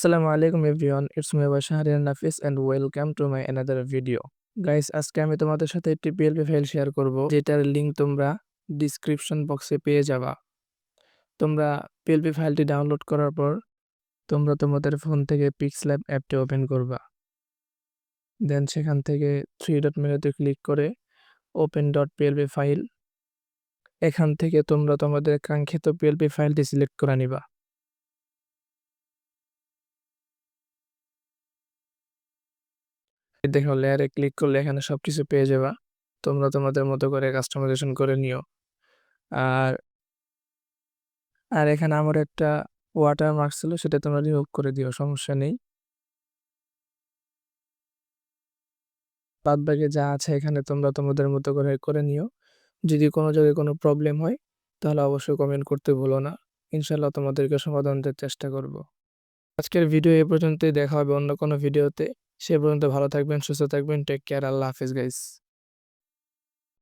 আসসালামু আলাইকুম everyone, it's me Shahriar Nafis and welcome to my another video. Guys, আজকে আমি তোমাদের সাথে একটি পিএলপি ফাইল শেয়ার করব, যেটার লিঙ্ক তোমরা ডিসক্রিপশন বক্সে পেয়ে যাবা। তোমরা পিএলপি ফাইলটি ডাউনলোড করার পর তোমরা তোমাদের ফোন থেকে পিক্সল্যাব অ্যাপটি ওপেন করবা। দেন সেখান থেকে থ্রি ডট মেনুতে ক্লিক করে ওপেন ডট পিএলপি ফাইল, এখান থেকে তোমরা তোমাদের কাঙ্ক্ষিত পিএলপি ফাইলটি সিলেক্ট করে নিবা। দেখো, লেয়ারে ক্লিক করলে এখানে সবকিছু পেয়ে যাবা। তোমরা তোমাদের মতো করে কাস্টমাইজেশন করে নিও। আর আর এখানে আমার একটা ওয়াটারমার্ক ছিল, সেটা তোমরা রিমুভ করে দিও, সমস্যা নেই। বাদবাকি যা আছে এখানে তোমরা তোমাদের মতো করে করে নিও। যদি কোনো জায়গায় কোনো প্রবলেম হয় তাহলে অবশ্যই কমেন্ট করতে ভুলো না। ইনশাল্লাহ তোমাদেরকে সমাধান দেওয়ার চেষ্টা করব। আজকের ভিডিও এ পর্যন্তই, দেখা হবে অন্য কোনো ভিডিওতে। সে পর্যন্ত ভালো থাকবেন, সুস্থ থাকবেন। Take care. আল্লাহ হাফিজ গাইস।